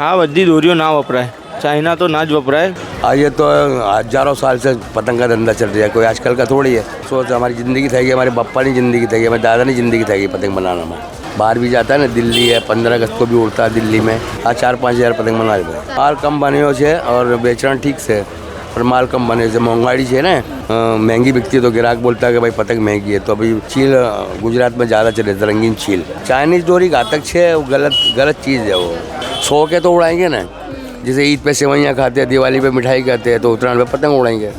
આ બધી દોરીઓ ના વપરાય, चाइना तो ना वपराए। ये तो हजारों साल से पतंग का धंधा चल रहा है, कोई आजकल का थोड़ी है। सोच हमारी ज़िंदगी थी, हमारे पापा की ज़िंदगी थी, हमारे दादा की ज़िंदगी थी पतंग बनाना में। बाहर भी जाता है ना, दिल्ली है, 15 अगस्त को भी उड़ता है दिल्ली में। 4-5 हज़ार पतंग बना देते हैं। माल कम बने है और बेचना ठीक से, पर माल कम बने से महंगाई है ना, महंगी बिकती है तो ग्राहक बोलता है कि भाई पतंग महंगी है। तो अभी चील गुजरात में ज़्यादा चले, रंगीन चील। चाइनीज़ डोरी घातक है, वो गलत चीज़ है। वो 100 के तो उड़ाएंगे ना, जैसे ईद पे सेवैयाँ खाते हैं, दिवाली पे मिठाई खाते हैं, तो उत्तरायण पे पतंग उड़ाएंगे।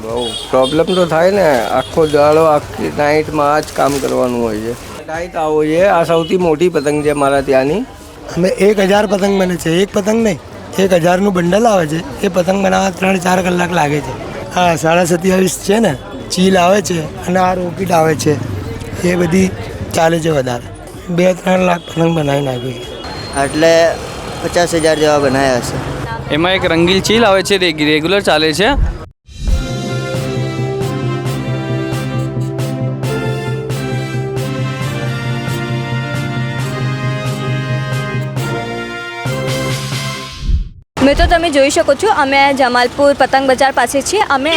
બહુ પ્રોબ્લેમ તો થાય ને, આખો દાડો આખી નાઇટમાં આ જ કામ કરવાનું હોય છે। નાઇટ આવો છે, આ સૌથી મોટી પતંગ છે મારા ત્યાંની। અમે 1000 પતંગ બને છે, એક પતંગ નહીં, 1000નું બંડલ આવે છે। એ પતંગ બનાવવા 3-4 કલાક લાગે છે। હા 27.5 છે ને, ચીલ આવે છે અને આ રોકેટ આવે છે, એ બધી ચાલે છે વધારે। 2-3 લાખ પતંગ બનાવી નાખી એટલે 50,000 જેવા બનાવ્યા હશે। એમાં એક રંગીલ ચીલ આવે છે, રેગ્યુલર ચાલે છે। મિત્રો તમે જોઈ શકો છો, અમે જમાલપુર પતંગ બજાર પાસે છીએ। અમે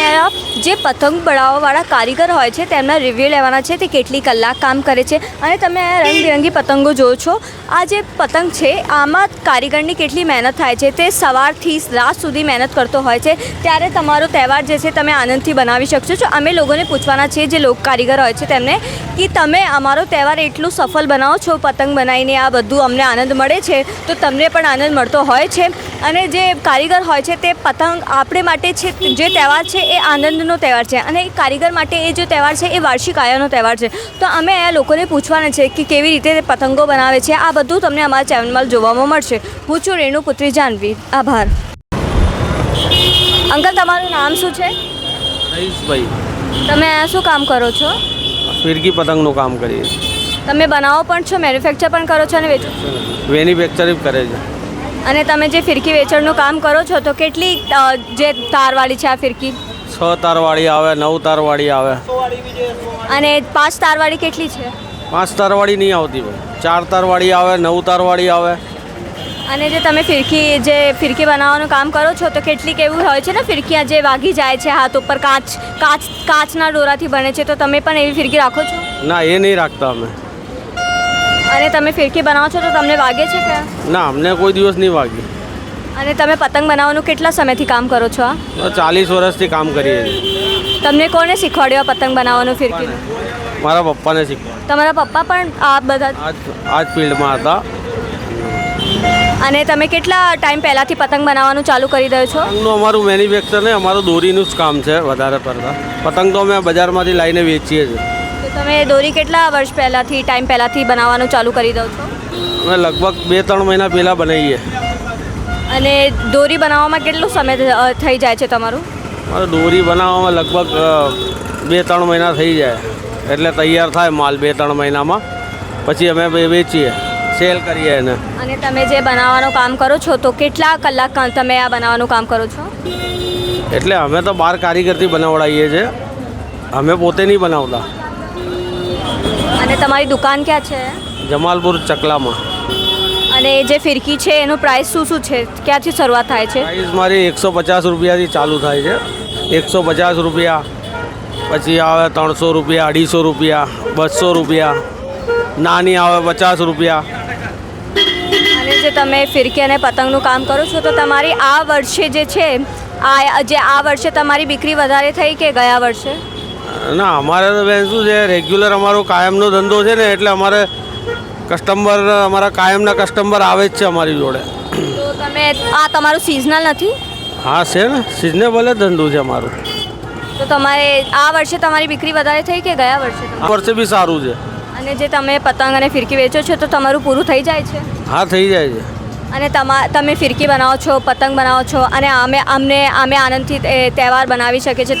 જે પતંગ બનાવવાવાળા કારીગર હોય છે તેમના રિવ્યૂ લેવાના છે, તે કેટલી કલાક કામ કરે છે અને તમે રંગબેરંગી પતંગો જોવો છો। આ જે પતંગ છે આમાં કારીગરની કેટલી મહેનત થાય છે, તે સવારથી રાત સુધી મહેનત કરતો હોય છે, ત્યારે તમારો તહેવાર જે છે તમે આનંદથી બનાવી શકશો છો। અમે લોકોને પૂછવાના છીએ, જે લોક કારીગર હોય છે તેમને, કે તમે અમારો તહેવાર એટલું સફળ બનાવો છો, પતંગ બનાવીને આ બધું અમને આનંદ મળે છે, તો તમને પણ આનંદ મળતો હોય છે। અને જે કારીગર હોય છે તે પતંગ આપણે માટે છે, જે તહેવાર છે એ આનંદનો તહેવાર છે, અને કારીગર માટે એ જે તહેવાર છે એ વાર્ષિક આયોનો તહેવાર છે। તો અમે આ લોકોને પૂછવાના છે કે કેવી રીતે પતંગો બનાવે છે। આ બધું તમને અમારા ચેનલમાં જોવામાં મળશે। હું છું રેણુ પુત્રી જાનવી। આભાર। અંકલ તમારું નામ શું છે? રહીશભાઈ, તમે આ શું કામ કરો છો? ફિરકી પતંગનું કામ કરીએ છીએ। તમે બનાવો પણ છો, મેન્યુફેક્ચર પણ કરો છો અને વેચો છો? મેન્યુફેક્ચરિંગ કરે છે। અને તમે જે ફિરકી વેચાણનું કામ કરો છો તો કેટલી જે તારવાળી છે આ ફિરકી? 6 તારવાળી આવે, 9 તારવાળી આવે। અને 5 તારવાળી કેટલી છે? 5 તારવાળી નહીં આવતી ભાઈ, 4 તારવાળી આવે, 9 તારવાળી આવે। અને જે તમે ફિરકી બનાવવાનું કામ કરો છો તો કેટલીક એવું હોય છે ને, ફિરકી જે વાગી જાય છે હાથ ઉપર, કાચના દોરાથી બને છે, તો તમે પણ એવી ફિરકી રાખો છો? ના, એ નહીં રાખતા અમે। અને તમે ફિરકી બનાવો છો તો તમને વાગે છે કે ના? અમને કોઈ દિવસ નહીં વાગી। અને તમે પતંગ બનાવવાનું કેટલા સમયથી કામ કરો છો? 40 વર્ષથી કામ કરીએ છીએ। તમને કોને શીખવાડ્યું આ પતંગ બનાવવાનું, ફિરકીનું? મારા પપ્પાને શીખવાડ્યું। તમારા પપ્પા પણ આ બધા આ જ ફિલ્ડમાં હતા। અને તમે કેટલા ટાઈમ પહેલાંથી પતંગ બનાવવાનું ચાલુ કરી દો છો? પતંગનું અમારું મેન્યુફેક્ચર ને અમારું દોરીનું જ કામ છે વધારે પડતા। પતંગ તો અમે બજારમાંથી લાવીને વેચીએ છીએ। તો તમે દોરી કેટલા વર્ષ પહેલાંથી બનાવવાનું ચાલુ કરી દો છો? અમે લગભગ 2-3 મહિના પહેલાં બનાવીએ। અને દોરી બનાવવામાં કેટલો સમય થઈ જાય છે તમારું? મારે દોરી બનાવવામાં લગભગ 2-3 મહિના થઈ જાય, એટલે તૈયાર થાય માલ 2-3 મહિનામાં, પછી અમે વેચીએ, સેલ કરીએ એને। અને તમે જે બનાવવાનું કામ કરો છો તો કેટલા કલાક તમે આ બનાવવાનું કામ કરો છો? એટલે અમે તો બહાર કારીગરથી બનાવડાવીએ છીએ, અમે પોતે નહીં બનાવતા। અને તમારી દુકાન ક્યાં છે? જમાલપુર ચકલામાં। અને જે ફિરકી છે એનું પ્રાઇસ શું છે, ક્યાંથી શરૂઆત થાય છે? પ્રાઇસ મારી 150 રૂપિયાથી ચાલુ થાય છે। 150 રૂપિયા, પછી આવે 300 રૂપિયા, 250 રૂપિયા, 200 રૂપિયા, નાની આવે 50 રૂપિયા। અને જે તમે ફિરકી અને પતંગનું કામ કરો છો તો તમારી આ વર્ષે જે છે આ વર્ષે તમારી બિક્રી વધારે થઈ કે ગયા વર્ષે? ના, અમારે તો બેન શું છે, રેગ્યુલર અમારો કાયમનો ધંધો છે ને, એટલે અમારે અમારા કાયમના કસ્ટમર આવે જ છે અમારી જોડે। તો તમે આ તમારું સિઝનલ નથી? હા છે ને, સિઝનેબલ જ ધંધો છે અમારો। તો તમારે આ વર્ષે તમારી બિક્રી વધારે થઈ કે ગયા વર્ષે? આ વર્ષે બી સારું છે। અને જે તમે પતંગ અને ફિરકી વેચો છો તો તમારું પૂરું થઈ જાય છે? હા, થઈ જાય છે। અને તમે ફિરકી બનાવો છો, પતંગ બનાવો છો, અને અમે આનંદથી તહેવાર બનાવી શકીએ છીએ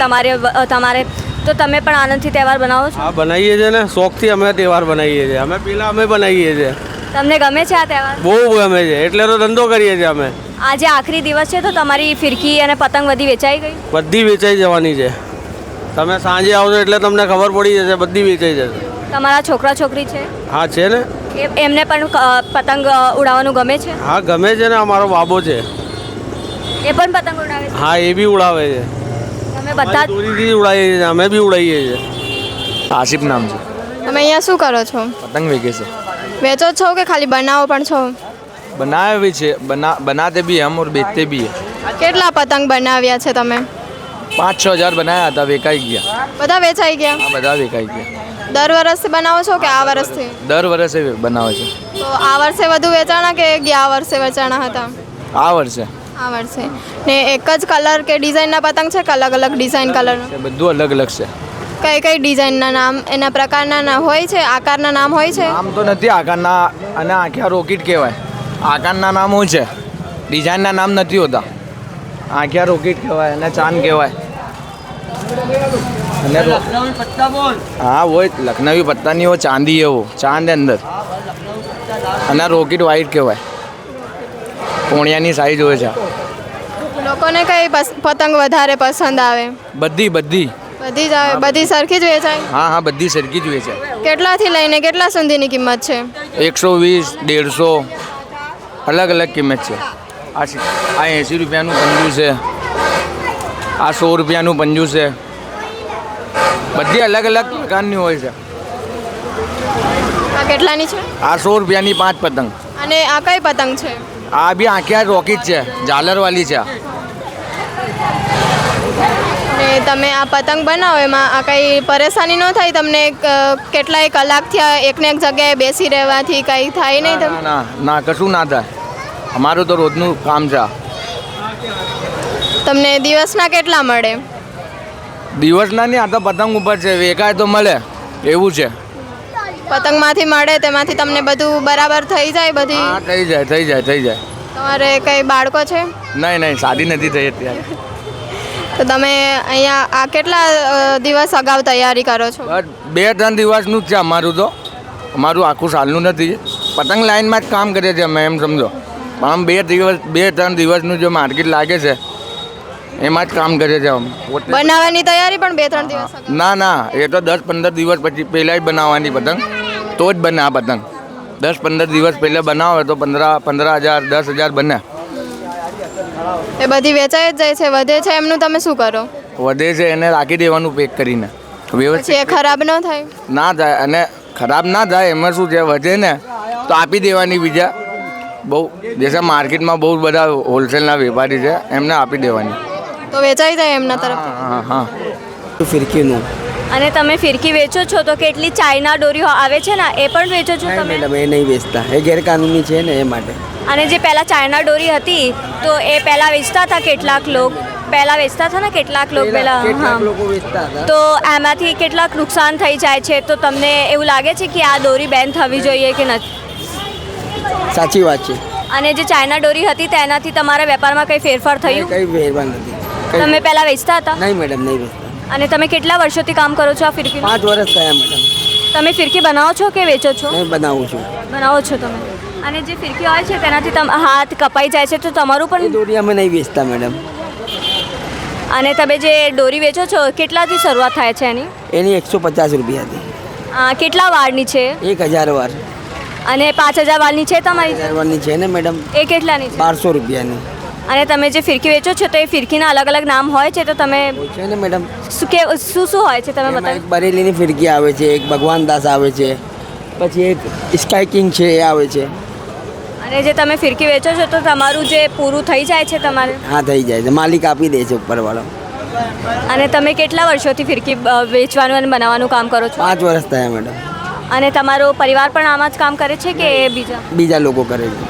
તમારે, તો તમે પણ આનંદથી તહેવાર બનાવો છો? હા, બનાવીએ છીએ ને, શોખથી અમે તહેવાર બનાવીએ છીએ। અમે બનાવીએ છીએ। તમને ગમે છે આ તહેવાર? બહુ ગમે છે, એટલે તો ધંધો કરીએ છીએ અમે। આજે આખરી દિવસ છે તો તમારી ફિરકી અને પતંગ બધી વેચાઈ ગઈ? બધી વેચાઈ જવાની છે। તમે સાંજે આવશો એટલે તમને ખબર પડી જશે, બધી વેચાઈ જશે। તમારા છોકરા છોકરી છે હા છે ને. એમને પણ પતંગ ઉડાવવાનું ગમે છે? હા ગમે છે ને, અમારો બાબો છે. એ પણ પતંગ ઉડાવે છે? હા એ બી ઉડાવે છે. તમે બધા જ દોરીથી ઉડાવીએ છીએ, અમે બી ઉડાવીએ છીએ. આસિફ નામ છે. તમે અહીંયા શું કરો છો? પતંગ વેચે છે. વેચો જ છો કે ખાલી બનાવો પણ છો? बनाए भी છે, बनाते भी हम और बेचते भी है. કેટલા પતંગ બનાવ્યા છે તમે? 5-6 हज़ार बनाया था, वेचाई गया. બધા વેચાઈ ગયા? हाँ બધા વેચાઈ ગયા. દર વર્ષથી બનાવો છો કે આ વર્ષથી? દર વર્ષે બનાવે છે. તો આ વર્ષે વધુ વેચાણા કે ગયા વર્ષે વેચાણા હતા? આ વર્ષે આ વર્ષે. ને એક જ કલર કે ડિઝાઇનના પતંગ છે કે અલગ અલગ ડિઝાઇન કલર? તે બધું અલગ અલગ છે. કઈ કઈ ડિઝાઇનના નામ, એના પ્રકારના હોય છે, આકારના નામ હોય છે? નામ તો નથી આકારના, અને આખા રોકેટ કહેવાય. આકારના નામ હોય છે, ડિઝાઇનના નામ નથી હોતા. આખિયા રોકેટ કહેવાય અને ચાંદ કહેવાય. અને હા वो लखनवी पत्ता नहीं, वो चांदी है, वो चांद है अंदर. અને રોકેટ વ્હાઈટ કહેવાય. કોણિયાની સાઈઝ હોય છે. લોકોને કઈ પતંગ વધારે પસંદ આવે? બધી બધી બધી જ આવે? બધી સરખી જ વેચાય? હા હા બધી સરખી જ વેચાય. કેટલાથી લઈને કેટલા સુધીની કિંમત છે? 120, 150 અલગ અલગ કિંમત છે. આ 80 રૂપિયાનું પંજું છે, આ 100 રૂપિયાનું પંજું છે. બધી અલગ અલગ પ્રકારની હોય છે. આ કેટલાની છે? આ 100 રૂપિયાની 5 પતંગ. અને આ કઈ પતંગ છે? આ બી આખિયા રોકેટ છે, ઝાલરવાળી છે. ને તમે આ પતંગ બનાવો એમાં આ કઈ પરેશાની ન થાય તમને? કેટલાય કલાકથી એકને એક જગ્યાએ બેસી રહેવાથી કઈ થાય નહીં ના તમને? ના ના કશું ના થાય. અમારું તો રોજનું કામ છે. તમને દિવસના કેટલા મળે? દિવસના નહીં, આ તો પતંગ ઉપર છે, વેચાય તો મળે એવું છે. પતંગમાંથી મળે તેમાંથી તમને બધું બરાબર થઈ જાય? બધી હા થઈ જાય થઈ જાય થઈ જાય. તમારે કઈ બાળકો છે? નહીં નહીં શાદી નથી થઈ અત્યારે. તો તમે અહીંયા આ કેટલા દિવસ અગાઉ તૈયારી કરો છો? બસ 2-3 દિવસનું જ છે અમારું તો. અમારું આખું સાલનું નથી. પતંગ લાઈનમાં જ કામ કરીએ છીએ અમે, એમ સમજો. પણ આમ 2-3 દિવસનું જે માર્કેટ લાગે છે એમાં જ કામ કરીએ છીએ અમે પોતે. બનાવવાની તૈયારી પણ 2-3 દિવસ અગાઉ? ના ના એ તો 10-15 દિવસ પછી પહેલાં જ બનાવવાની પતંગ, તો જ બને આ પતંગ. 10-15 દિવસ પહેલાં બનાવે તો 15,000 10,000 બને. એ બધી વેચાઈ જ જાય છે? વધે છે એમનું તમે શું કરો? વધે છે એને રાખી દેવાનું પેક કરીને વ્યવસ્થિત. પછી એ ખરાબ ન થાય? ના થાય, અને ખરાબ ના થાય એમાં શું છે, વધે ને તો આપી દેવાની બીજા. બહુ જેસા માર્કેટમાં બહુ બધા હોલસેલના વેપારી છે, એમને આપી દેવાની. તો વેચાઈ જાય એમના તરફ? હા હા. ફિરકીનું. અને તમે ફિરકી વેચો છો તો કેટલી ચાઇના દોરીઓ આવે છે ને એ પણ વેચો છો તમે? મેડમ એ નહીં વેચતા, એ ગેરકાનૂની છે ને એ માટે. અને જે પહેલાં ચાઇના દોરી હતી તો એ પહેલાં વેચતા હતા કેટલાક લોકો? પહેલાં વેચતા હતા ને કેટલાક લોકો પહેલાં? હા. લોકો વેચતા હતા. તો એમાંથી કેટલાક નુકસાન થઈ જાય છે, તો તમને એવું લાગે છે કે આ દોરી બેન થવી જોઈએ કે નથી? સાચી વાત છે. અને જે ચાઇના દોરી હતી તેનાથી તમારા વેપારમાં કંઈ ફેરફાર થયું? કઈ ફેરફાર નથી. તમે પહેલાં વેચતા હતા? નહીં મેડમ નહીં વેચતા. અને તમે કેટલા વર્ષોથી કામ કરો છો આ ફિરકી? 5 વર્ષ થયા મેડમ. તમે ફિરકી બનાવો છો કે વેચો છો? હું બનાવું છું. બનાવો છો તમે. અને જે ફિરકી હોય છે તેનાથી હાથ કપાઈ જાય છે તો તમારું એ પણ? દોરી અમે નહીં વેચતા મેડમ. અને તમે જે દોરી વેચો છો કેટલાથી શરૂઆત થાય છે એની? એની 150 રૂપિયાથી કેટલા વાળની છે? 1000 વાર. અને 5000 વાળની છે તમારી? 1000 વારની છે ને મેડમ. એ કેટલાની છે? 1200 રૂપિયાની અને તમે જે ફિરકી વેચો છો તો એ ફિરકીના અલગ અલગ નામ હોય છે, તો તમે છે ને મેડમ. શું શું હોય છે તમે એમાં બતાવો? એક બરેલીની ફિરકી આવે છે, એક ભગવાન દાસ આવે છે, પછી એક સ્કાય કિંગ છે એ આવે છે. અને જે તમે ફિરકી વેચો છો તો તમારું જે પૂરું થઈ જાય છે તમારે? હા થઈ જાય છે, માલિક આપી દે છે ઉપરવાળો. અને તમે કેટલા વર્ષોથી ફિરકી વેચવાનું અને બનાવવાનું કામ કરો છો? 5 વર્ષ થયા મેડમ. અને તમારો પરિવાર પણ આમાં જ કામ કરે છે કે બીજા? બીજા લોકો કરે છે.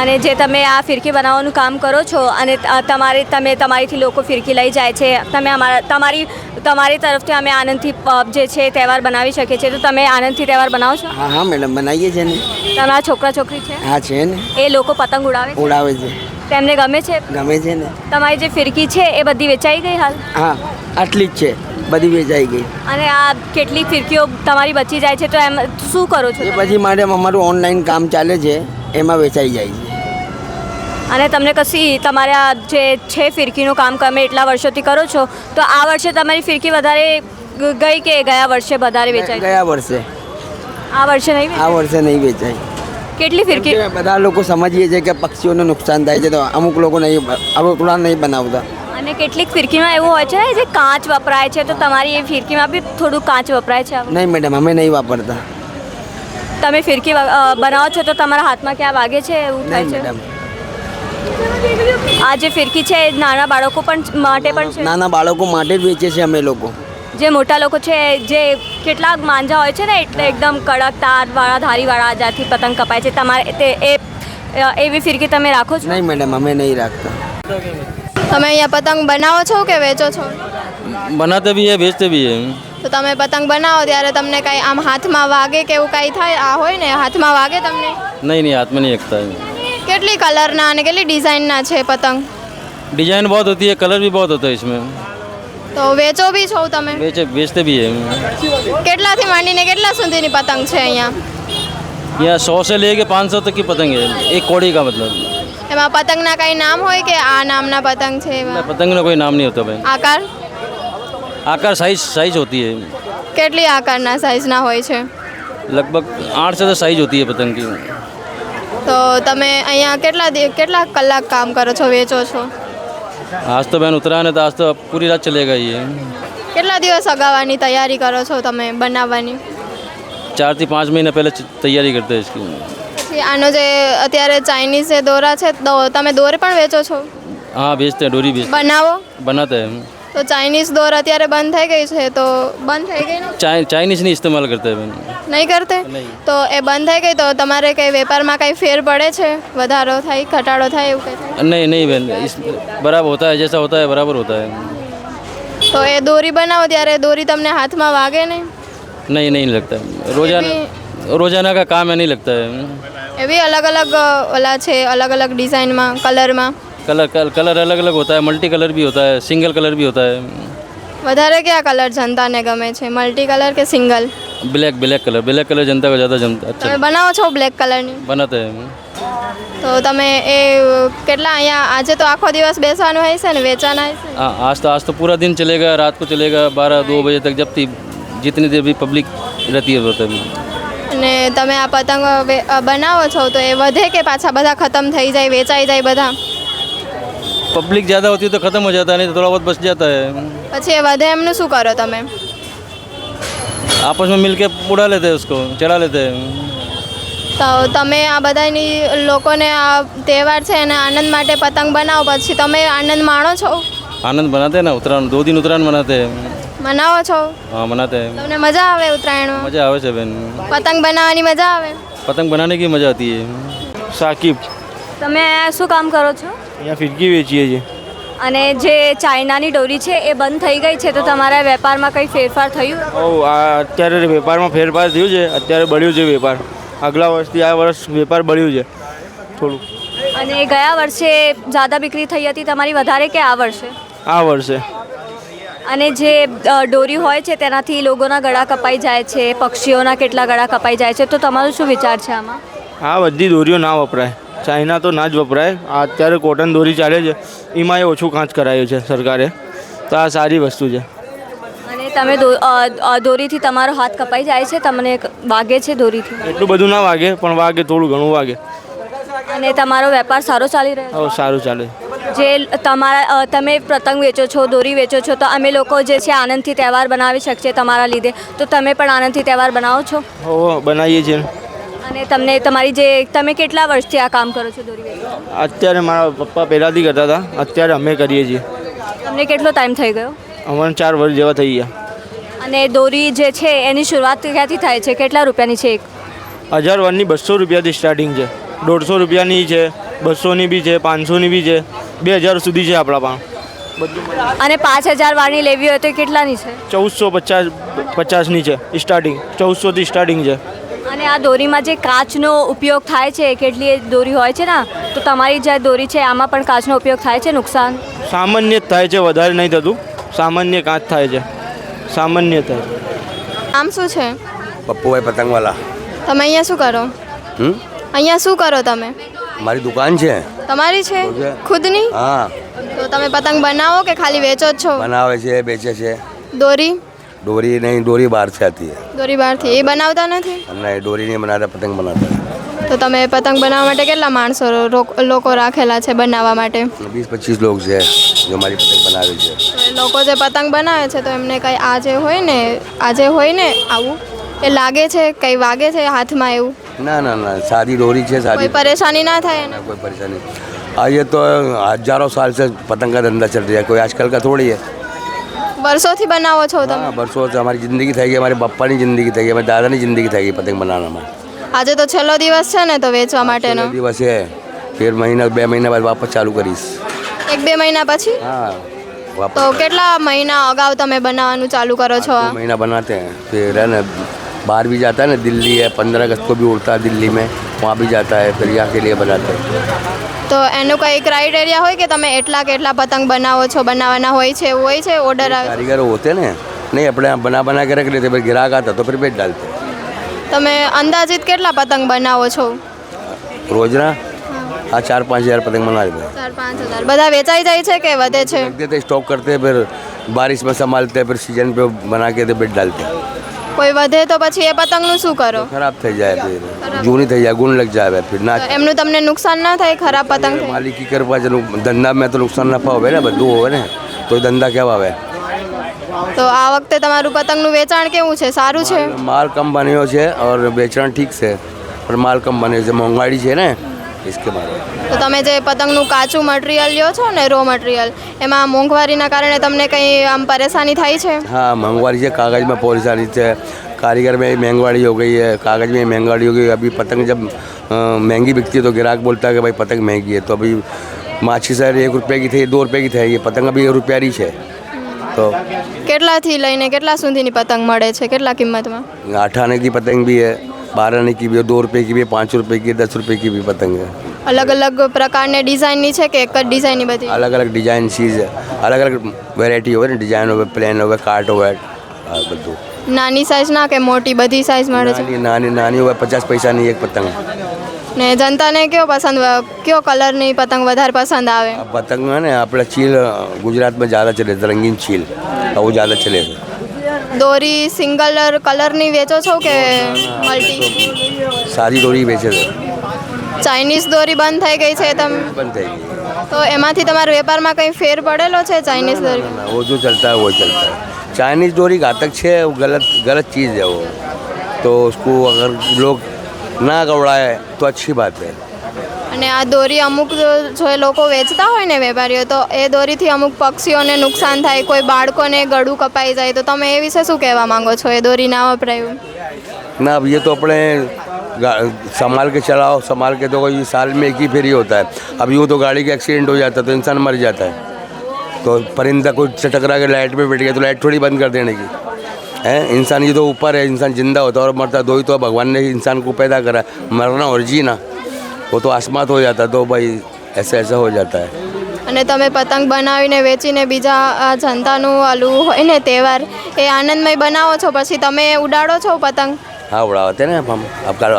અને જે તમે આ ફિરકી બનાવવાનું કામ કરો છો અને તમારીથી લોકો ફિરકી લઈ જાય છે, તમે તમારી તરફથી અમે આનંદથી જે છે તહેવાર બનાવી શકીએ છીએ, તો તમે આનંદથી તહેવાર બનાવો છો? હા હા મેડમ બનાવીએ છીએ ને. તમારા છોકરા છોકરી છે? હા છે ને. એ લોકો પતંગ ઉડાવે છે? ઉડાવે છે. તેમને ગમે છે? ગમે છે ને. તમારી જે ફિરકી છે એ બધી વેચાઈ ગઈ હાલ? હા આટલી જ છે, બધી વેચાઈ ગઈ. અને આ કેટલી ફિરકીઓ તમારી બચી જાય છે તો એમ શું કરો છો એ તમે? પછી મેડમ અમારું ઓનલાઈન કામ ચાલે છે, એમાં વેચાઈ જાય છે. અને તમને કશી તમારા જે છે ફિરકીનું કામ તમે એટલા વર્ષોથી કરો છો, તો આ વર્ષે તમારી ફિરકી વધારે ગઈ કે ગયા વર્ષે વધારે વેચાઈ? ગયા વર્ષે. આ વર્ષે નહીં આ વર્ષે નહીં વેચાય. કેટલી ફિરકી બધા લોકો સમજીએ છીએ કે પક્ષીઓને નુકસાન થાય છે તો અમુક લોકો નહીં થોડા નહીં બનાવતા. અને કેટલીક ફિરકીમાં એવું હોય છે ને જે કાચ વપરાય છે તો તમારી એ ફિરકીમાં બી થોડું કાચ વપરાય છે. નહીં મેડમ, અમે નહીં વાપરતા. તમે ફિરકી બનાવો છો તો તમારા હાથમાં ક્યાં વાગે છે એવું થાય નહીં છે? મેડમ, આ જે ફિરકી છે એ નાના બાળકો માટે પણ છે? નાના બાળકો માટે જ વેચીએ છીએ અમે લોકો. જે મોટા લોકો છે જે કેટલાક માંજા હોય છે ને એટલે એકદમ કડક તારવાળા ધારીવાળા જ્યાંથી પતંગ કપાય છે, તમારે તે એવી ફિરકી તમે રાખો છો? નહીં મેડમ, અમે નહીં રાખતા. તમે અહીંયા પતંગ બનાવો છો કે વેચો છો? बनाते भी है बेचते भी है। તો તમે પતંગ બનાવો ત્યારે તમને કાંઈ આમ હાથમાં વાગે કે એવું કાંઈ થાય? આ હોય ને હાથમાં વાગે તમને? नहीं हाथ में नहीं लगता है। કેટલી કલરના અને કેટલી ડિઝાઇનના છે પતંગ? डिजाइन बहुत होती है, कलर भी बहुत होता है इसमें। તો વેચો બી છો તમે? बेचते भी है। કેટલાથી માંડીને કેટલા સુધીની પતંગ છે અહીંયા? यहाँ 100 से लेके 500 तक की पतंग है, एक कौड़ी का मतलब। એમાં પતંગના કાંઈ નામ હોય કે આ નામના પતંગ છે એવા? पतंग में कोई नाम नहीं होता भाई। આકાર आकार साइज होती है, કેટલી આકારના સાઇઝના હોય છે? लगभग 8 से 10 साइज होती है पतंग की। તો તમે અહીંયા કેટલા કલાક કામ કરો છો, વેચો છો? आज तो बहन उतरा है तो आज तो पूरी रात चलेगा ये। કેટલા દિવસ અગાઉની તૈયારી કરો છો તમે બનાવવાની? 4 થી 5 महीने पहले तैयारी करते हैं इसकी। પછી આનો જે અત્યારે ચાઇનીઝ જે દોરા છે તો તમે દોર પણ વેચો છો? हाँ बेचते हैं, डोरी बेचते બનાવો बनाते हैं। તો ચાઇનીઝ દોર અત્યારે બંધ થઈ ગઈ છે તો બંધ થઈ ગઈ ને? चाइनीज नहीं इस्तेमाल करते हैं बहन। નહીં કરતે? નહીં. તો એ બંધ થઈ ગઈ તો તમારે કંઈ વેપારમાં કંઈ ફેર પડે છે? વધારો થાય, ઘટાડો થાય એવું કંઈ થાય? नहीं बहन, इस बराबर होता है, जैसा होता है बराबर होता है। તો એ દોરી બનાવો ત્યારે દોરી તમને હાથમાં વાગે નહીં? नहीं लगता है, रोजाना का काम है, नहीं लगता है। એવી અલગ અલગ ઓલા છે, અલગ અલગ ડિઝાઇનમાં, કલરમાં? कलर अलग अलग होता है, मल्टी कलर भी होता है, सिंगल कलर भी होता है। વધારે કયા કલર જનતાને ગમે છે, મલ્ટી કલર કે સિંગલ? ब्लैक कलर जनता को ज़्यादा जमता તમે अच्छा બનાવો છો બ્લેક કલરની? बनाते हैं। તો તમે એ કેટલા અહીંયા આજે તો આખો દિવસ બેસવાનું હોય છે ને વેચાના હશે ને? आज तो पूरा दिन चलेगा, रात को चलेगा 12-2 बजे तक, जब तक जितनी देर भी पब्लिक रहती है होता है। અને તમે આ પતંગ બનાવો છો તો એ વધે કે પાછા બધા ખતમ થઈ જાય, વેચાઈ જાય બધા? पब्लिक ज़्यादा होती है तो ख़त्म हो जाता है, नहीं तो थोड़ा बहुत बच जाता है। પછી એ વધે એમનું શું કરો તમે? आपस में मिल के उड़ा लेते हैं, उसको चढ़ा लेते हैं। તો તમે આ બધાની લોકોને આ તહેવાર છે અને આનંદ માટે પતંગ બનાવો, પછી તમે આનંદ માણો છો? आनंद बनाते हैं ना, उत्तरायण 2 दिन उत्तरायण मनाते हैं। મનાવો છો? हाँ मनाते हैं, તમને મજા આવે ઉત્તરાયણમાં? मज़ा आवे છે बहन। પતંગ બનાવવાની મજા આવે? पतंग बनाने की मज़ा आती है। સાકિબ, તમે શું કામ કરો છો? અહીંયા ફિરકી વેચીએ છીએ. અને જે ચાઇનાની દોરી છે એ બંધ થઈ ગઈ છે તો તમારા વેપારમાં કંઈ ફેરફાર થયું? આ અત્યારે વેપારમાં ફેરફાર થયું છે, અત્યારે બળ્યું છે વેપાર. આગલા વર્ષથી આ વર્ષ વેપાર બળ્યું છે થોડું. અને ગયા વર્ષે જ્યાદા બિક્રી થઈ હતી તમારી વધારે કે આ વર્ષે? આ વર્ષે અને જે દોરી હોય છે તેનાથી લોકોના ગળા કપાઈ જાય છે, પક્ષીઓના કેટલા ગળા કપાઈ જાય છે, તો તમારો શું વિચાર છે આમાં? આ બધી દોરીઓ ના વપરાય, ચાઇના તો ના જ વપરાય. આ અત્યારે કોટન દોરી ચાલે છે, એમાં એ ઓછું કાંચ કરાયું છે સરકારે, તો આ સારી વસ્તુ છે. અને તમે દોરીથી તમારો હાથ કપાઈ જાય છે, તમને વાગે છે દોરીથી? એટલું બધું ના વાગે, પણ વાગે, થોડું ઘણું વાગે. અને તમારો વેપાર સારો ચાલી રહ્યો હવે સારું ચાલે. છે? જે તમે પતંગ વેચો છો, દોરી વેચો છો, તો અમે લોકો જે છે આનંદથી તહેવાર બનાવી શકીએ તમારા લીધે, તો તમે પણ આનંદથી તહેવાર બનાવો છો? હો બનાવીએ છીએ. અને તમે કેટલા વર્ષથી આ કામ કરો છો દોરી વેચો? અત્યારે મારા પપ્પા પહેલાંથી કરતા હતા, અત્યારે અમે કરીએ છીએ. તમને કેટલો ટાઈમ થઈ ગયો? અમારે 4 વર્ષ જેવા થઈ ગયા. અને દોરી જે છે એની શરૂઆત ક્યાંથી થાય છે? કેટલા રૂપિયાની છે એક? 1000 વારની 200 રૂપિયાથી સ્ટાર્ટિંગ છે, 150 રૂપિયાની છે, 200ની બી છે, 500ની બી છે, 2000 સુધી છે આપણા પાસે બધું. અને 5000 વારની લેવી હોય તો એ કેટલાની છે? 1450ની છે સ્ટાર્ટિંગ, 1400થી સ્ટાર્ટિંગ છે. અને આ દોરીમાં જે કાચનો ઉપયોગ થાય છે, કેટલી દોરી હોય છે ને, તો તમારી જે દોરી છે આમાં પણ કાચનો ઉપયોગ થાય છે? નુકસાન સામાન્ય જ થાય છે, વધારે નહીં થતું, સામાન્ય કાચ થાય છે, સામાન્ય થાય છે. નામ શું છે? पप्पू भाई पतंगवाला। તમે અહીંયા શું કરો? અહીંયા શું કરો તમે? हमारी दुकान है। તમારી છે ખુદની? हाँ, તો તમે પતંગ બનાવો કે ખાલી વેચો જ છો? बनावे છે, बेचे છે। દોરી? डोरी नहीं, डोरी बाहर से आती है। દોરી બહારથી એ બનાવતા નથી? नहीं, डोरी नहीं बनाता, पतंग बनाता है। તો તમે પતંગ બનાવવા માટે કેટલા માણસો લોકો રાખેલા છે બનાવવા માટે? 20-25 लोग છે जो हमारी पतंग बनावे છે। તો એ લોકો જે પતંગ બનાવે છે તો એમને કંઈ આજે હોય ને આવું એ લાગે છે, કંઈ વાગે છે હાથમાં એવું? ना ना ना, सादी डोरी है, કોઈ सादी, પરેશાની ના થાય એને? कोई परेशानी। ये तो हजारों साल से पतंग का धंधा चल रहा है, कोई आजकल का थोड़ी है। વર્ષોથી બનાવો છો તમે? हाँ, बरसों से हमारी ज़िंदगी થઈ ગઈ, हमारे पप्पा ની જિંદગી થઈ ગઈ, हमारे दादा ની જિંદगी થઈ ગઈ पतंग बनाना। આજે તો છેલ્લો દિવસ છે ને તો વેચવા માટેનો? દિવસ है, फिर महीना 2 महीना बाद वापस चालू करीશ। 1-2 મહિના પછી? हाँ, वापस તો કેટલા મહિના અગાઉ તમે બનાવવાનું ચાલુ કરો છો? 2 महीना बनाते हैं, फिर है ना बाहर भी जाता है ना, दिल्ली है, 15 अगस्त को भी उड़ता है दिल्ली में, वहाँ भी जाता है, फिर यहाँ के लिए बनाते हैं। તો એનું કંઈ ક્રાઇટેરિયા હોય કે તમે એટલા કેટલા પતંગ બનાવો છો, બનાવવાના હોય છે, એવું હોય છે ઓર્ડર આવે? कारीगर होते हैं ना, नहीं अपने यहाँ बना के रख लेते, फिर ग्राहक आता तो फिर बेच डालते हैं। તમે અંદાજિત કેટલા પતંગ બનાવો છો? रोज ना, हाँ 4-5 हज़ार पतंग बना देते हैं। 4-5 હજાર બધા વેચાઈ જાય છે કે વધે છે? रख देते, स्टॉक करते हैं, फिर बारिश में संभालते हैं, फिर सीजन पे बना के तो बेच डालते हैं। કોઈ વધે તો પછી એ પતંગનું શું કરો? खराब થઈ જાય, फिर जूनी થઈ જાય, गुण लग जाए, फिर ना તો એમનું તમને નુકસાન ના થાય ખરાબ પતંગ થાય? मालिक की कृपा છે, ધંધા में तो नुकसान नफा होवे ને, બધું હોવે ને, તો ધંધા કેવા આવે? તો આ વખતે તમારું પતંગનું વેચાણ કેવું છે? સારું છે? माल कम बन्यो છે और વેચાણ ઠીક છે, પણ માલ કમ બન્યો છે, મોંઘવારી છે ને, इसके बारे में। તો તમે જે પતંગનું કાચું મટીરિયલ લ્યો છો ને, રો મટીરિયલ, એમાં મોંઘવારીના કારણે તમને કંઈ આમ પરેશાની થાય છે? हाँ, महंगाई है, कागज़ में परेशानी है, कारीगर में महंगाई हो गई है, कागज़ में महंगाई हो गई। अभी पतंग जब महंगी बिकती है तो ग्राहक बोलता है कि भाई पतंग महंगी है, तो अभी माछी सर 1 रुपये की थी, 2 रुपये की थी, ये पतंग अभी 1 रुपया है। तो કેટલાથી લઈને કેટલા સુધીની પતંગ મળે છે, કેટલા કિંમતમાં? 8 आने की पतंग भी है, 12 आने की भी है, 2 रुपये की भी है, 5 रुपये की, 10 रुपये की भी पतंग है। અલગ અલગ પ્રકારની ડિઝાઇનની છે કે એક જ ડિઝાઇનની બધી? अलग अलग डिजाइन चीज़ है, अलग अलग वेराइटी हो ना, डिजाइन हो, प्लेन हो, कार्ट हो, બધું। નાની સાઇઝના કે મોટી બધી સાઇઝ મળે છે? નાની નાની હોય, 50 પૈસાની એક પતંગ। ને જનતાને કયો પસંદ, કયો કલરની પતંગ વધારે પસંદ આવે? આ પતંગ है ना, આપણે ચીલ ગુજરાતમાં ज़्यादा चले, रंगीन चील वो ज़्यादा चले। દોરી સિંગલ કલરની વેચો છો કે મલ્ટી? સારી દોરી વેચે છે। ચાઇનીઝ દોરી બંધ થઈ ગઈ છે, તમે બંધ થઈ ગઈ, તો એમાંથી તમારા વેપારમાં કંઈ ફેર પડેલો છે ચાઇનીઝ દોરી? वो जो चलता है वो चलता है। चाइनीज़ डोरी घातक है, वो गलत चीज़ है वो, तो उसको अगर लोग ना गवड़ाए तो अच्छी बात है। અને આ દોરી અમુક જો એ લોકો વેચતા હોય ને વેપારીઓ, તો એ દોરીથી અમુક પક્ષીઓને નુકસાન થાય, કોઈ બાળકોને ગળું કપાઈ જાય, તો તમે એ વિશે શું કહેવા માંગો છો? એ દોરી ના વપરાયું? ना, अब ये तो अपने संभाल के चलाओ, संभाल के, तो कोई साल में एक ही फेरी होता है। अब यूँ तो गाड़ी का एक्सीडेंट हो जाता है तो इंसान मर जाता है, तो परिंदा कोई टकरा के लाइट पे बैठ गया तो लाइट थोड़ी बंद कर देने की है। इंसान ये तो ऊपर है, इंसान जिंदा होता है और मरता, दो ही तो भगवान ने इंसान को पैदा करा, मरना और जीना, वो तो आसमात हो जाता है, तो भाई ऐसा हो जाता है। અને તમે પતંગ બનાવીને વેચીને બીજા આ જનતાનું આલું હોય ને તહેવાર, એ આનંદમય બનાવો છો, પછી તમે ઉડાડો છો પતંગ? हाँ, उड़ाते हैं ना हम, अब कल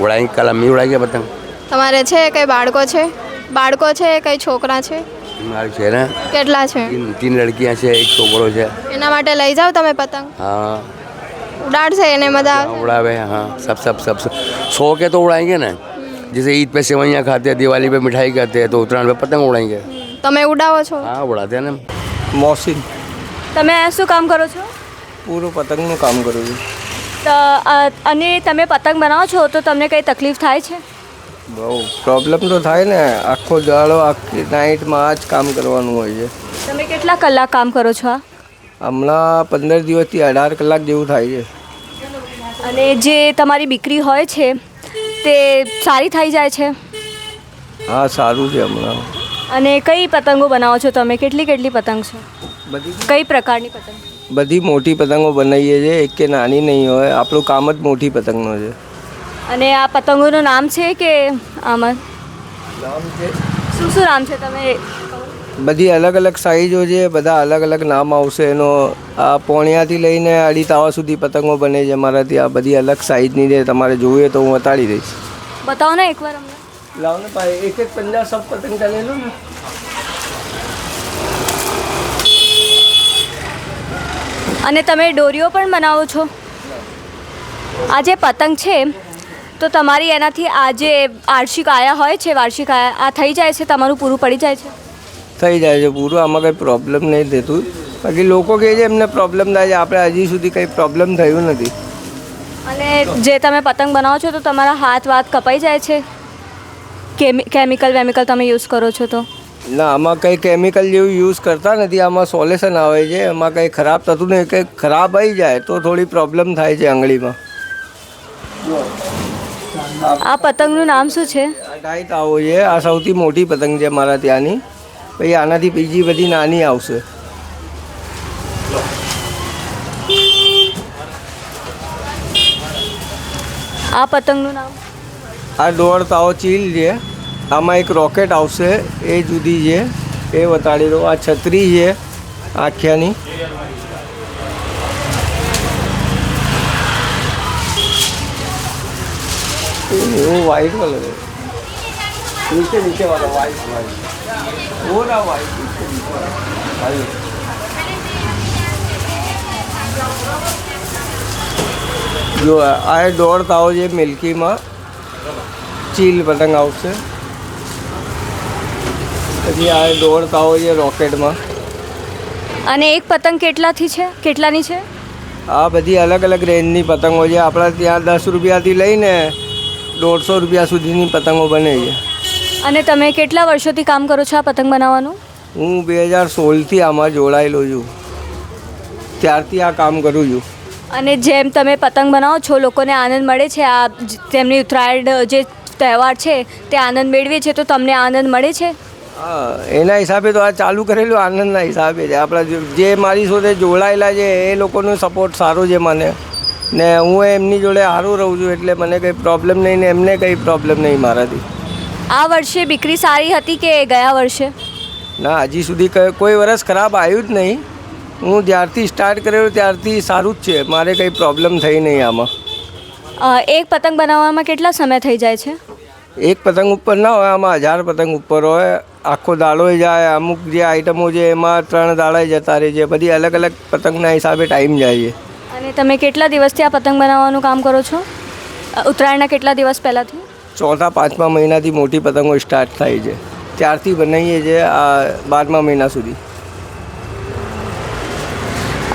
उड़ाएंगे, कल हम ही उड़ाएंगे पतंग। તમારે છે કંઈ બાળકો છે કંઈ છોકરા છે? हमारे છે ને કેટલા છે? 3 लड़कियां છે, 1 છોકરો છે। એના માટે લઈ જાઓ તમે પતંગ? हाँ, ઉડાડશે એને મજા આવે? उड़ावे, हाँ, सब 100 के तो उड़ाएंगे ना। जैसे ईद पे सेवैयाँ खाते हैं, दिवाली पे मिठाई खाते हैं, तो उत्तरायण पे पतंग उड़ाएंगे। તમે ઉડાવો છો? हाँ, उड़ाते हैं ना। મોહસિન, તમે શું કામ કરો છો? પૂરું પતંગનું કામ કરું છું। તો અને તમે પતંગ બનાવો છો તો તમને કંઈ તકલીફ થાય છે? બહુ પ્રોબ્લેમ તો થાય ને, આખો દાડો આખી નાઇટમાં આ જ કામ કરવાનું હોય છે। તમે કેટલા કલાક કામ કરો છો આ? હમણાં 15 દિવસથી 18 કલાક જેવું થાય છે। અને જે તમારી બીકરી હોય છે તે સારી થઈ જાય છે? હા, સારું છે હમણાં। અને કઈ પતંગો બનાવો છો તમે? કેટલી પતંગ છે? કઈ પ્રકારની પતંગ? બધી મોટી પતંગો બનાવીએ છીએ, એક કે નાની નહીં હોય, આપણું કામ જ મોટી પતંગનો છે। અને આ પતંગોનું નામ છે કે આમાં શું નામ છે? તમે બધી અલગ અલગ સાઇઝો છે, બધા અલગ અલગ નામ આવશે એનો। આ પોણિયાથી લઈને અડી તાવા સુધી પતંગો બને છે મારા ત્યાં, બધી અલગ સાઇઝની છે, તમારે જોઈએ તો હું બતાડી દઈશ। बताओ ना एक बार हमने। लाओ ना भाई, एक एक पंजा सब पतंग का ले लो ना। અને તમે દોરીઓ પણ બનાવો છો? આ જે પતંગ છે તો તમારી એનાથી આ જે વાર્ષિક આયા હોય છે, વાર્ષિક આયા આ થઈ જાય છે, તમારું પૂરું પડી જાય છે? થઈ જાય છે પૂરું, આમાં કંઈ પ્રોબ્લેમ નહીં થતું. બાકી લોકો કહે છે એમને પ્રોબ્લેમ થાય છે, આપણે હજી સુધી કંઈ પ્રોબ્લેમ થયું નથી. અને જે તમે પતંગ બનાવો છો તો તમારા હાથ વાત કપાઈ જાય છે? કેમિકલ વેમિકલ તમે યુઝ કરો છો તો? ના, આમાં કંઈ કેમિકલ જેવું યુઝ કરતા નથી. આમાં સોલ્યુશન આવે છે, એમાં કંઈ ખરાબ થતું નહીં. કંઈ ખરાબ આવી જાય તો થોડી પ્રોબ્લેમ થાય છે આંગળીમાં. આ પતંગનું નામ શું છે? ટાઈટ આવો છે, આ સૌથી મોટી પતંગ છે મારા ત્યાંની. પછી આનાથી બીજી બધી નાની આવશે. આ પતંગનું નામ? આ દોડતાઓ ચીલ છે. આમાં એક રોકેટ આવશે, એ જુદી છે, એ બતાડી દો. આ છત્રી છે આખ્યાની. वो वाइट कलर है, नीचे नीचे वाला वाइट वो ना वाइट जो आ दौड़ता हो ये मिल्की में चील पतंग आवશે. પછી આ દોડતા હોય એ રોકેટમાં. અને એક પતંગ કેટલાની છે? આ બધી અલગ અલગ રેન્જની પતંગો છે. આપણા ત્યાં 10 રૂપિયાથી લઈને 150 રૂપિયા સુધીની પતંગો બને છે. અને તમે કેટલા વર્ષોથી કામ કરો છો આ પતંગ બનાવવાનું? હું 2016થી આમાં જોડાયેલો છું, ત્યારથી આ કામ કરું છું. અને જેમ તમે પતંગ બનાવો છો, લોકોને આનંદ મળે છે, આ તેમની ઉત્તરાયણ જે તહેવાર છે તે આનંદ મેળવે છે, તો તમને આનંદ મળે છે? હા, એના હિસાબે તો આ ચાલુ કરેલું આનંદના હિસાબે છે. આપણા જે મારી સાથે જોડાયેલા છે એ લોકોનો સપોર્ટ સારો છે મને, ને હું એમની જોડે સારું રહું છું, એટલે મને કંઈ પ્રોબ્લેમ નહીં ને એમને કંઈ પ્રોબ્લેમ નહીં મારાથી. આ વર્ષે બીકરી સારી હતી કે ગયા વર્ષે? ના, હજી સુધી કોઈ વર્ષ ખરાબ આવ્યું જ નહીં. હું જ્યારથી સ્ટાર્ટ કરેલું ત્યારથી સારું જ છે, મારે કંઈ પ્રોબ્લેમ થઈ નહીં આમાં. એક પતંગ બનાવવામાં કેટલા સમય થઈ જાય છે? એક પતંગ ઉપર ના હોય, આમાં 1000 પતંગ ઉપર હોય. આખો દાડો જાય. અમુક જે આઈટમો છે એમાં 3 દાડા જતા રહે છે. બધી અલગ અલગ પતંગના હિસાબે ટાઈમ જાય છે. અને તમે કેટલા દિવસથી આ પતંગ બનાવવાનું કામ કરો છો? ઉત્તરાયણના કેટલા દિવસ પહેલાંથી? 4-5મા મહિનાથી મોટી પતંગો સ્ટાર્ટ થાય છે, ત્યારથી બનાવીએ છીએ આ 12મા મહિના સુધી.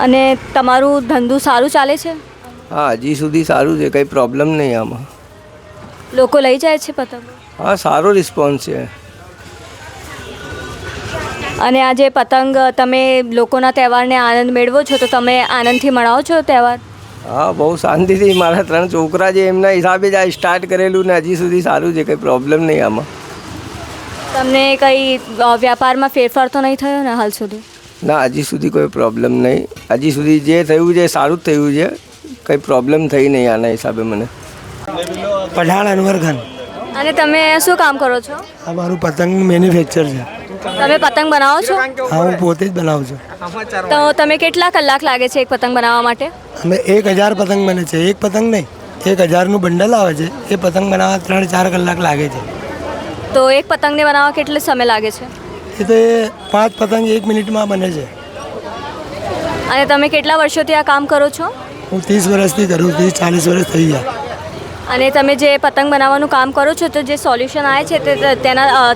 અને તમારું ધંધો સારું ચાલે છે? હા, હજી સુધી સારું છે, કંઈ પ્રોબ્લેમ નહીં આમાં. લોકો લઈ જાય છે પતંગો? હા, સારો રિસ્પોન્સ છે. અને આ જે પતંગ તમે લોકોના તહેવારને આનંદ મેળવો છો, તો તમે આનંદથી મનાવો છો તહેવાર? હા, બહુ શાંતિથી. મારા 3 છોકરા છે એમના હિસાબે જ આ સ્ટાર્ટ કરેલું ને હજી સુધી સારું છે, કંઈ પ્રોબ્લેમ નહીં આમાં. તમને કંઈ વ્યાપારમાં ફેરફાર તો નહીં થયો ને હાલ સુધી? ના, હજી સુધી કોઈ પ્રોબ્લેમ નહીં. હજી સુધી જે થયું છે સારું જ થયું છે, કંઈ પ્રોબ્લેમ થઈ નહીં આના હિસાબે મને. પઠાણ અનવર ખાન. અને તમે શું કામ કરો છો? આ મારું પતંગ મેન્યુફેક્ચર છે. તમે પતંગ બનાવો છો? હા, હું પોતે જ બનાવું છું. તો તમે કેટલા કલાક લાગે છે એક પતંગ બનાવવા માટે? અમે 1000 પતંગ બને છે. એક પતંગ નહીં, 1000નું બંડલ આવે છે. એ પતંગ બનાવવા 3-4 કલાક લાગે છે. તો એક પતંગને બનાવવા કેટલો સમય લાગે છે? એ તો 5 પતંગ 1 મિનિટમાં બને છે. અને તમે કેટલા વર્ષોથી આ કામ કરો છો? હું 30 વર્ષથી કરું. 30-40 વર્ષ થઈ ગયા. અને તમે જે પતંગ બનાવવાનું કામ કરો છો, તો જે સોલ્યુશન આવે છે તે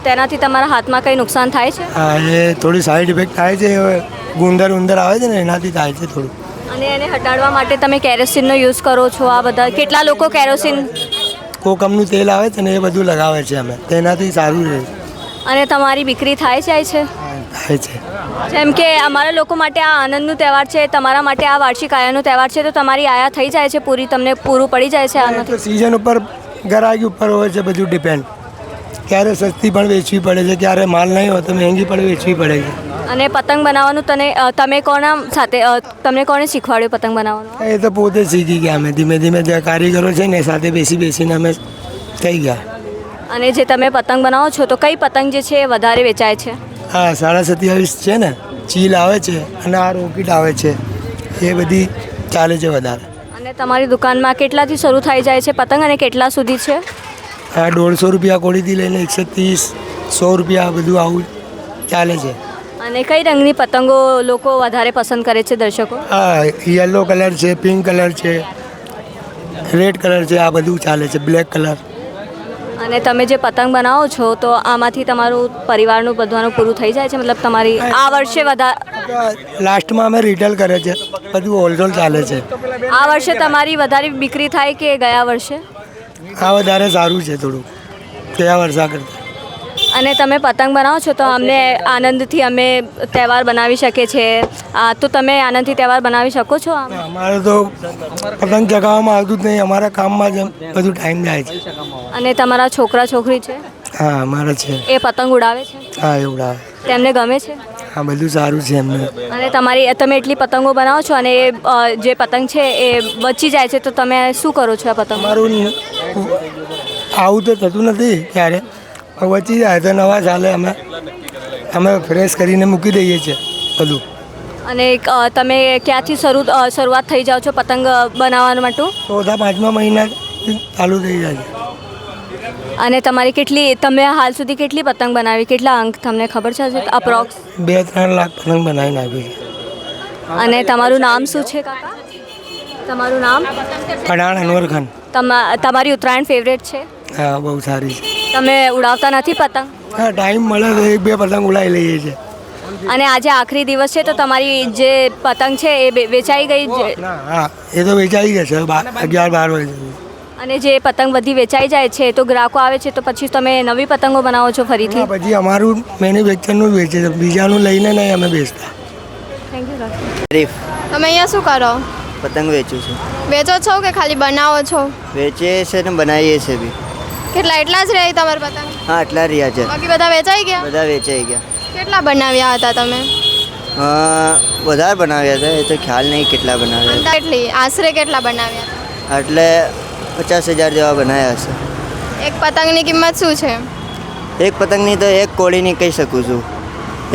તેનાથી તમારા હાથમાં કંઈ નુકસાન થાય છે? હા, એ થોડી સાઈડ ઇફેક્ટ થાય છે. ગુંદર આવે છે ને, એનાથી થાય છે થોડું. અને એને હટાડવા માટે તમે કેરોસીનનો યુઝ કરો છો? આ બધા કેટલા લોકો કેરોસીન, કોકમનું તેલ આવે છે ને, એ બધું લગાવે છે અમે, તેનાથી સારું રહે. અને તમારી બીકરી જાય છે? થાય છે. જેમ કે અમારા લોકો માટે આ આનંદનું તહેવાર છે, તમારા માટે આ વાર્ષિક આયાનું તહેવાર છે, તો તમારી આયા થઈ જાય છે પૂરી, તમને પૂરું પડી જાય છે આનાથી? સિઝન ઉપર, ગ્રાહકી ઉપર હોય છે બધું ડિપેન્ડ. ક્યારે સસ્તી પણ વેચવી પડે છે, ક્યારે માલ નહીં હોય તો મહેંગી પણ વેચવી પડે છે. અને પતંગ બનાવવાનું તમને કોણે શીખવાડ્યું પતંગ બનાવવાનું? એ તો પોતે જ શીખી ગયા અમે. ધીમે ધીમે જે કારીગરો છે ને, સાથે બેસીને અમે થઈ ગયા. અને જે તમે પતંગ બનાવો છો, તો કઈ પતંગ જે છે એ વધારે વેચાય છે? હા, 27.5 છે ને, ચીલ આવે છે, અને આ રોકેટ આવે છે, એ બધી ચાલે છે વધારે. અને તમારી દુકાનમાં કેટલાથી શરૂ થઈ જાય છે પતંગ અને કેટલા સુધી છે? આ 150 રૂપિયા કોડીથી લઈને 130, 100 રૂપિયા બધું આવું ચાલે છે. અને કઈ રંગની પતંગો લોકો વધારે પસંદ કરે છે દર્શકો? હા, યલો કલર છે, પિંક કલર છે, રેડ કલર છે, આ બધું ચાલે છે, બ્લેક કલર. અને તમે જે પતંગ બનાવો છો તો આમાંથી તમારું પરિવારનું બધાનું પૂરું થઈ જાય છે? મતલબ તમારી આ વર્ષે વધારે લાસ્ટમાં અમે રિટેલ કરે છે, બધું હોલસેલ ચાલે છે. આ વર્ષે તમારી વધારે બિક્રી થાય કે ગયા વર્ષે? આ વધારે સારું છે થોડું ગયા વર્ષા કરતાં. અને તમે પતંગ બનાવો છો તો અમને આનંદથી અમે તહેવાર બનાવી શકીએ છીએ. તો તમે આનંદથી તહેવાર બનાવી શકો છો? અમારે તો પતંગ ચગાવવામાં આવતું જ નહીં, અમારા કામમાં જ બધું ટાઈમ જાય છે. અને તમારા છોકરા છોકરી છે? હા, અમારે છે. એ પતંગ ઉડાવે છે? હા, એવું આવે. તેમને ગમે છે? હા, બધું સારું છે એમને. અને તમે એટલી પતંગો બનાવો છો અને એ જે પતંગ છે એ બચી જાય છે તો તમે શું કરો છો આ પતંગ? અમારું આવું તો થતું નથી ક્યારે, બચી જાય તો નવા ચાલે અમે ફ્રેશ કરીને મૂકી દઈએ છીએ બધું. અને તમે ક્યાંથી શરૂઆત થઈ જાઓ છો પતંગ બનાવવા માટે? ચોથા પાંચમા મહિના ચાલુ થઈ જાય છે. અને તમે હાલ સુધી કેટલી પતંગ બનાવી? કેટલા અંક તમને ખબર છે અપ્રોક્સ? 2-3 લાખ પતંગ બનાવી નાખી છે. અને તમારું નામ શું છે કાકા? તમારું નામ? પઠાણ અનવર ખાન. તમારી ઉત્તરાયણ ફેવરેટ છે? હા, બહુ સારી છે. તમે ઉડાવતા નથી પતંગ? હા, ટાઈમ મળે તો 1-2 પતંગ ઉડાવી લઈએ છીએ. અને આજે આખરી દિવસ છે તો તમારી જે પતંગ છે એ વેચાઈ ગઈ છે? હા, એ તો વેચાઈ જશે 11-12 વાગે. અને જે પતંગ બધી વેચાઈ જાય છે તો ગ્રાહકો આવે છે તો પછી તમે નવી પતંગો બનાવો છો ફરીથી? પછી અમારું મેન્યુફેક્ચરનું જ વેચે છે, બીજાનું લઈને નહીં અમે બેચતા. Thank you. તમે અહીંયા શું કરો? પતંગ વેચું છું. વેચો છો કે ખાલી બનાવો છો? વેચીએ છે ને બનાવીએ છે બી. કેટલા એટલા જ રહી તમારે પતંગ? હા, આટલા રહ્યા છે. બાકી બધા વેચાઈ ગયા? બધા વેચાઈ ગયા. કેટલા બનાવ્યા હતા તમે? વધારે બનાવ્યા હતા, એ તો ખ્યાલ નહીં કેટલા બનાવ્યા હતા. કેટલી આશરે કેટલા બનાવ્યા હતા? એટલે 50,000 જેવા બનાવ્યા હશે. એક પતંગની કિંમત શું છે? એક પતંગની તો એક કોળીની કહી શકું છું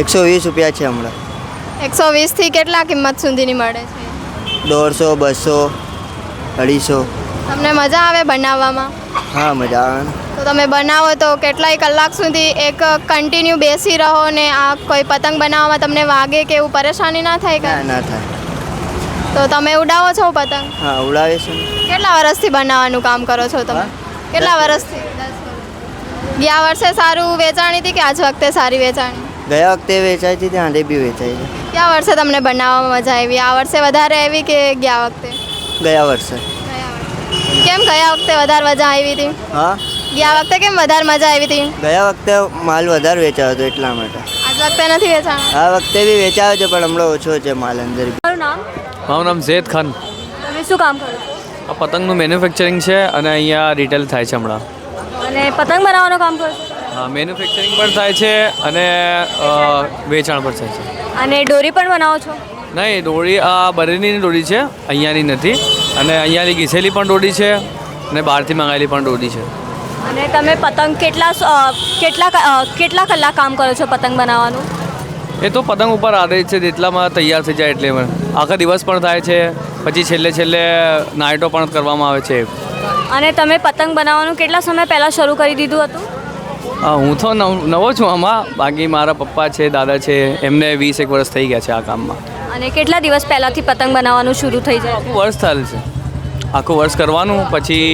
120 રૂપિયા છે હમણાં. 120 થી કેટલા કિંમત સુધીની મળે છે? 150, 200, 250. તમને મજા આવે બનાવવામાં? હા, મજા આવે ને. તો તમે બનાવો તો કેટલાય કલાક સુધી એક કન્ટિન્યુ બેસી રહો ને આ કોઈ પતંગ બનાવવામાં તમને વાગે કે એવું પરેશાની ના થાય કે? ના થાય. તો તમે ઉડાવો છો પતંગ? હા, ઉડાવે છે ને. કેટલા વર્ષથી બનાવવાનું કામ કરો છો તમે? કેટલા વર્ષથી? 10 વર્ષ. ગયા વર્ષે સારું વેચાણી હતી કે આજ વખતે સારી વેચાણી? ગયા વખતે વેચાઈ હતી ત્યાં હાલે બી વેચાઈ છે. કયા વર્ષે તમને બનાવવામાં મજા આવી? આ વર્ષે વધારે આવી કે ગયા વખતે? ગયા વર્ષે. કેમ ગયા વખતે વધારે મજા આવી હતી? હા, ગયા વખતે કેમ વધારે મજા આવી હતી? ગયા વખતે માલ વધારે વેચાયો હતો એટલા માટે. આજ વખતે નથી વેચાણ? આ વખતે બી વેચાયો છે પણ હમણાં ઓછો છે માલ અંદર. તમારું નામ? મારું નામ ઝેદ ખાન. તમે શું કામ કરો છો? આ પતંગનું મેન્યુફેક્ચરિંગ છે અને અહીંયા રિટેલ થાય છે હમણાં. અને પતંગ બનાવવાનું કામ કરો છો? હા, મેન્યુફેક્ચરિંગ પણ થાય છે અને વેચાણ પણ થાય છે. અને દોરી પણ બનાવો છો? નહીં, દોરી આ બરેલીની દોરી છે, અહીંયાની નથી. અને અહીંયાની ઘીસેલી પણ દોરી છે અને બહારથી મંગાવેલી પણ દોરી છે. અને તમે પતંગ કેટલા કલાક કામ કરો છો પતંગ બનાવવાનું? એ તો પતંગ ઉપર આધારિત છે, જેટલામાં તૈયાર થઈ જાય એટલે આખા દિવસ પણ થાય છે, પછી છેલ્લે નાઇટો પણ કરવામાં આવે છે. અને તમે પતંગ બનાવવાનું કેટલા સમય પહેલાં શરૂ કરી દીધું હતું? હું તો નવો છું આમાં, બાકી મારા પપ્પા છે, દાદા છે, એમને 20-1 વર્ષ થઈ ગયા છે આ કામમાં. અને કેટલા દિવસ પહેલાંથી પતંગ બનાવવાનું શરૂ થઈ જાય? આખું વર્ષ ચાલે છે, આખું વર્ષ કરવાનું, પછી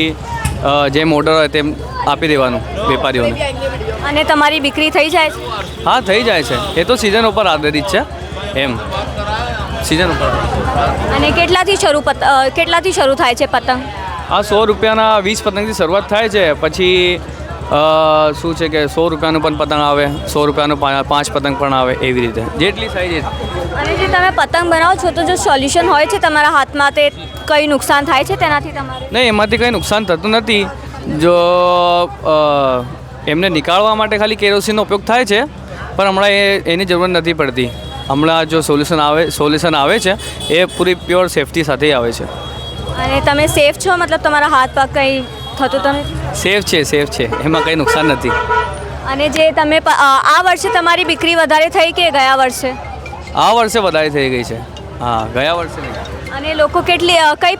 જેમ ઓર્ડર હોય તેમ આપી દેવાનું વેપારીઓને. અને તમારી બિક્રી થઈ જાય છે? હા, થઈ જાય છે. એ તો સિઝન ઉપર આધારિત છે એમ, સિઝન ઉપર. અને કેટલાથી શરૂ થાય છે પતંગ? આ 100 રૂપિયાના 20 પતંગથી શરૂઆત થાય છે, પછી શું છે કે 100 રૂપિયાનું પણ પતંગ આવે, 100 રૂપિયાનું 5 પતંગ પણ આવે, એવી રીતે જેટલી સાઈઝ. અને જે તમે પતંગ બનાવો છો તો જો સોલ્યુશન હોય છે તમારા હાથમાં તે કંઈ નુકસાન થાય છે તેનાથી તમારે? નહીં, એમાંથી કંઈ નુકસાન થતું નથી. જો એમને નીકાળવા માટે ખાલી કેરોસીનનો ઉપયોગ થાય છે, પણ હમણાં એની જરૂર નથી પડતી. હમણાં જો સોલ્યુશન આવે છે એ પૂરી પ્યોર સેફટી સાથે આવે છે. અને તમે સેફ છો? મતલબ તમારા હાથ પગ કંઈ થતું તો નથી? સેફ છે, એમાં કંઈ નુકસાન નથી. અને જે તમે આ વર્ષે તમારી બિક્રી વધારે થઈ કે ગયા વર્ષે? આ વર્ષે વધારે થઈ ગઈ છે. હા, ગયા વર્ષે નહીં. અને લોકો કઈ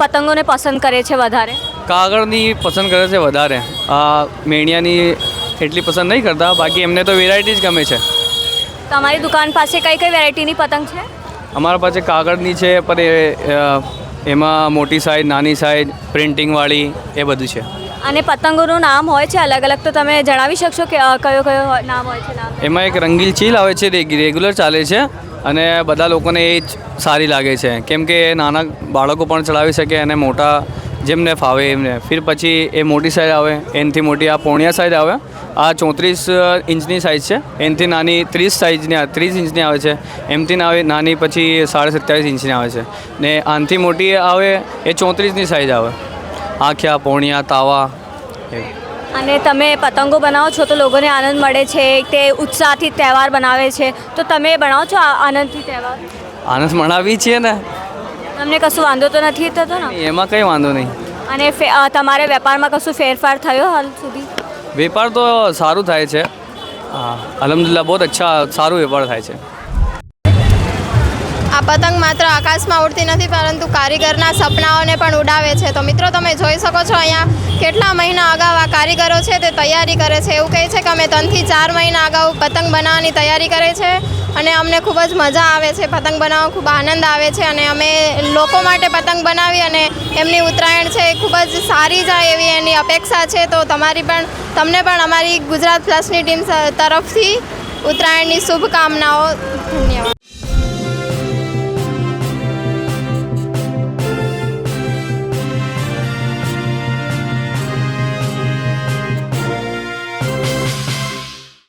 પતંગોને પસંદ કરે છે વધારે? કાગળની પસંદ કરે છે વધારે, આ મેણિયાની એટલી પસંદ નહીં કરતા. બાકી એમને તો વેરાયટી જ ગમે છે. તમારી દુકાન પાસે કઈ કઈ વેરાયટીની પતંગ છે? અમારા પાસે કાગળની છે પણ એમાં મોટી સાઈઝ, નાની સાઈઝ, પ્રિન્ટિંગવાળી એ બધું છે. અને પતંગોનું નામ હોય છે અલગ અલગ, તો તમે જણાવી શકશો કે કયો નામ હોય છે? નામ એમાં એક રંગીલ ચીલ આવે છે, રેગ્યુલર ચાલે છે અને બધા લોકોને એ જ સારી લાગે છે કેમ કે નાના બાળકો પણ ચલાવી શકે અને મોટા જેમને ફાવે એમને. ફિર પછી એ મોટી સાઈઝ આવે, એનાથી મોટી આ પોણિયા સાઈઝ આવે, આ 34 ઇંચની સાઈઝ છે. એનાથી નાની 30 ઇંચની આવે છે, એમથી નાની પછી 27.5 ઇંચની આવે છે ને આનાથી મોટી આવે એ 34ની સાઈઝ આવે. આખ્યા, પોણિયા, તાવા. અને તમે પતંગો બનાવો છો તો લોકોને આનંદ મળે છે, તે ઉત્સાહથી તહેવાર બનાવે છે, તો તમે બનાવો છો આનંદથી તહેવાર? આનંદ મનાવી છીએ ને. તમને કશું વાંધો તો નથી થતો ને? એમાં કંઈ વાંધો નહીં. અને તમારે વેપારમાં કશું ફેરફાર થયો હાલ સુધી? વેપાર તો સારું થાય છે. હા, અલહમદુલિલ્લાહ બહુ સારું વેપાર થાય છે. આ પતંગ માત્ર આકાશમાં ઉડતી નથી પરંતુ કારીગરના સપનાઓને પણ ઉડાવે છે. તો મિત્રો તમે જોઈ શકો છો અહીંયા કેટલા મહિના અગાઉ આ કારીગરો છે તે તૈયારી કરે છે. એવું કહે છે કે અમે 3 થી 4 મહિના અગાઉ પતંગ બનાવવાની તૈયારી કરે છે અને અમને ખૂબ જ મજા આવે છે. પતંગ બનાવવા ખૂબ આનંદ આવે છે અને અમે લોકો માટે પતંગ બનાવી અને એમની ઉત્તરાયણ છે એ ખૂબ જ સારી જાય એવી એની અપેક્ષા છે. તો તમને પણ અમારી ગુજરાત પ્લસની ટીમ તરફથી ઉત્તરાયણની શુભકામનાઓ. ધન્યવાદ.